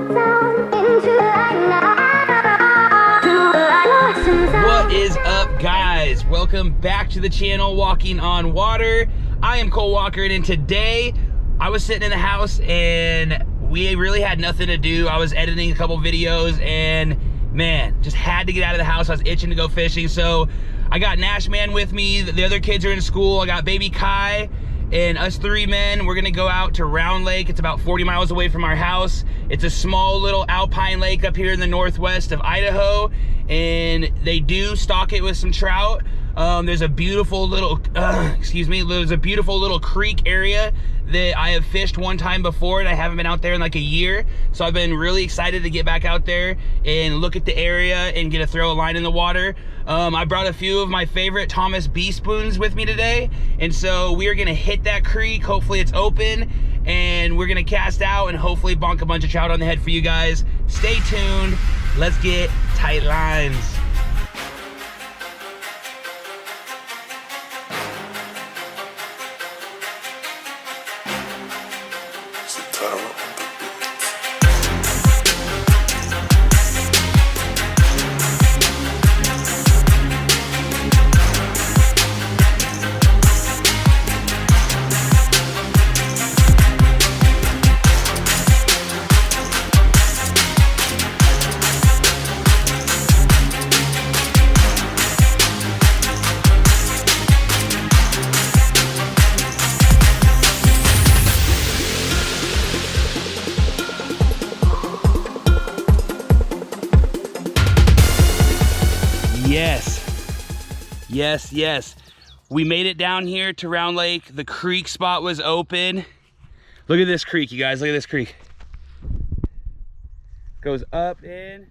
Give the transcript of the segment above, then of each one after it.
What is up, guys? Welcome back to the channel, Walking on Water. I am Cole Walker, and today I was sitting in the house and we really had nothing to do. I was editing a couple videos and man, just had to get out of the house. I was itching to go fishing, so I got Nash Man with me. The other kids are in school. I got baby Kai and us three men. We're gonna go out to Round Lake. It's about 40 miles away from our house. It's a small little alpine lake up here in the northwest of Idaho, and they do stock it with some trout. There's a beautiful little, there's a beautiful little creek area that I have fished one time before, and I haven't been out there in like a year. So I've been really excited to get back out there and look at the area and get to throw a line in the water. I brought a few of my favorite Thomas B spoons with me today, and so we are gonna hit that creek. Hopefully it's open, and we're gonna cast out and hopefully bonk a bunch of trout on the head for you guys. Stay tuned. Let's get tight lines. Yes. We made it down here to Round Lake. The creek spot was open. Look at this creek, you guys. Look at this creek. Goes up in.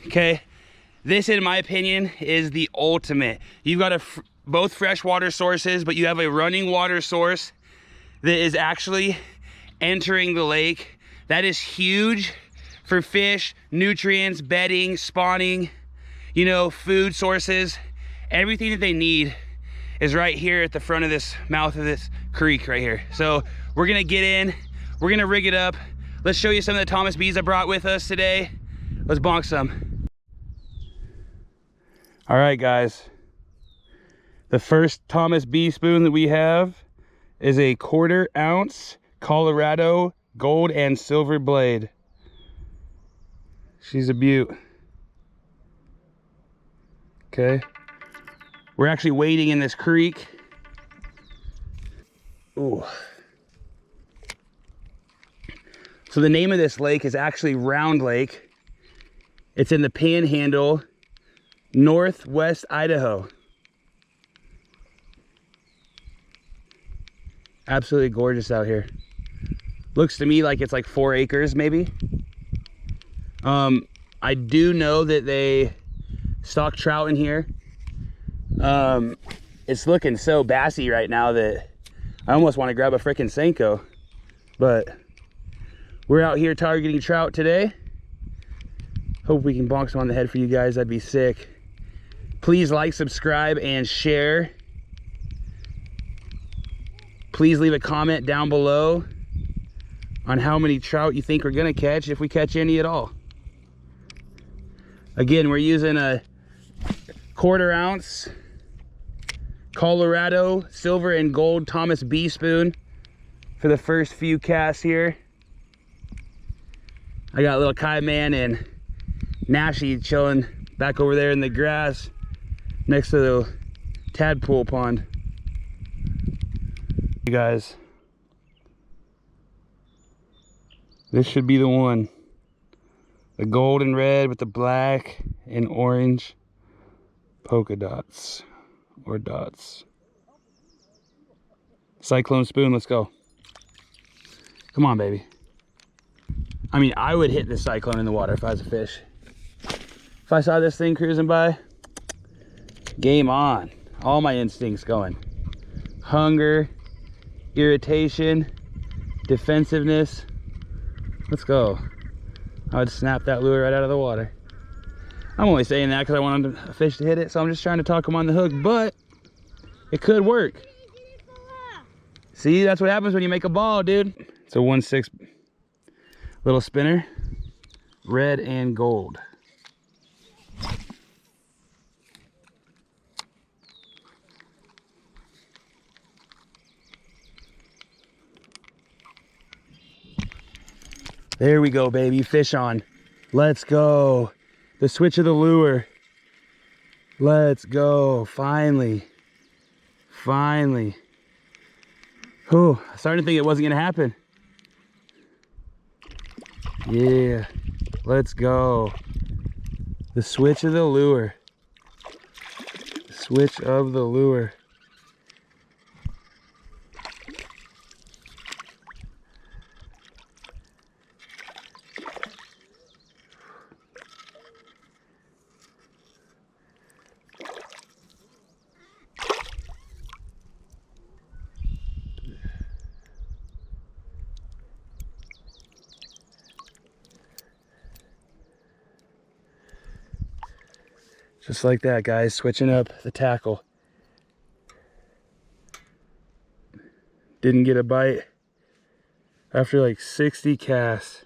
Okay, this in my opinion is the ultimate. You've got both freshwater sources, but you have a running water source that is actually entering the lake. That is huge for fish, nutrients, bedding, spawning, you know, food sources. Everything that they need is right here at the front of this mouth of this creek right here. So we're gonna get in, we're gonna rig it up. Let's show you some of the Thomas B's I brought with us today. Let's bonk some. All right, guys. The first Thomas B spoon that we have is a 1/4 ounce Colorado gold and silver blade. She's a beaut. Okay, we're actually wading in this creek. Ooh. So the name of this lake is actually Round Lake. It's in the Panhandle, northwest Idaho. Absolutely gorgeous out here. Looks to me like it's like 4 acres maybe. I do know that they stock trout in here. It's looking so bassy right now that I almost want to grab a frickin' Senko. But we're out here targeting trout today. Hope we can bonk some on the head for you guys. That'd be sick. Please like, subscribe, and share. Please leave a comment down below on how many trout you think we're gonna catch, if we catch any at all. Again, we're using a 1/4 ounce Colorado silver and gold Thomas B spoon for the first few casts here. I got little Kai Man and Nashy chilling back over there in the grass next to the tadpole pond. You guys, this should be the one. The gold and red with the black and orange polka dots or dots. Cyclone spoon, let's go. Come on, baby. I mean, I would hit this cyclone in the water if I was a fish. If I saw this thing cruising by, game on. All my instincts going. Hunger, irritation, defensiveness. Let's go. I would snap that lure right out of the water. I'm only saying that because I wanted a fish to hit it, so I'm just trying to talk him on the hook, but It could work. See, that's what happens when you make a ball, dude. It's a 1/6 little spinner, red and gold. There we go, baby. Fish on. Let's go. The switch of the lure. Let's go. Finally. Finally. Oh, I'm starting to think it wasn't going to happen. Yeah. Let's go. The switch of the lure. The switch of the lure. Just like that, guys, switching up the tackle. Didn't get a bite after like 60 casts.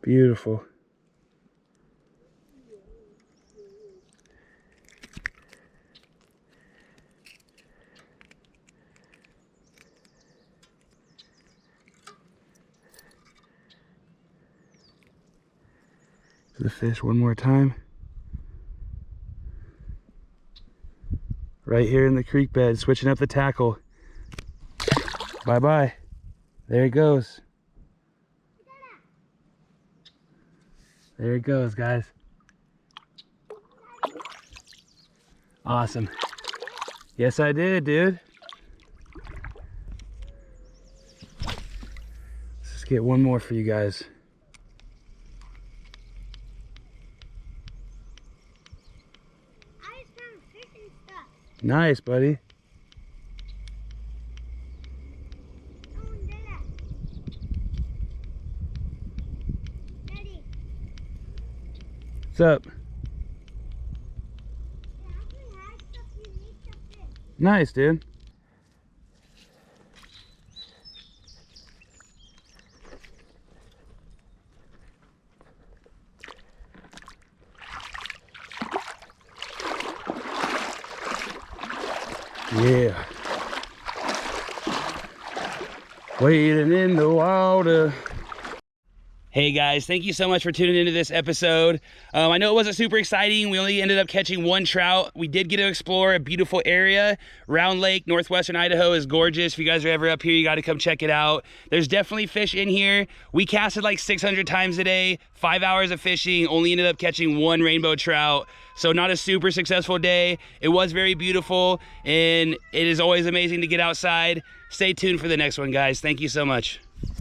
Beautiful. The fish one more time. Right here in the creek bed, switching up the tackle. Bye-bye. There it goes. There it goes, guys. Awesome. Yes, I did, dude. Let's just get one more for you guys. Nice, buddy. Daddy. What's up? Nice, dude. Yeah. Wading in the water. Hey guys, thank you so much for tuning into this episode. I know it wasn't super exciting. We only ended up catching one trout. We did get to explore a beautiful area. Round Lake, northwestern Idaho is gorgeous. If you guys are ever up here, you got to come check it out. There's definitely fish in here. We casted like 600 times a day, 5 hours of fishing, only ended up catching one rainbow trout. So not a super successful day. It was very beautiful, and it is always amazing to get outside. Stay tuned for the next one, guys. Thank you so much.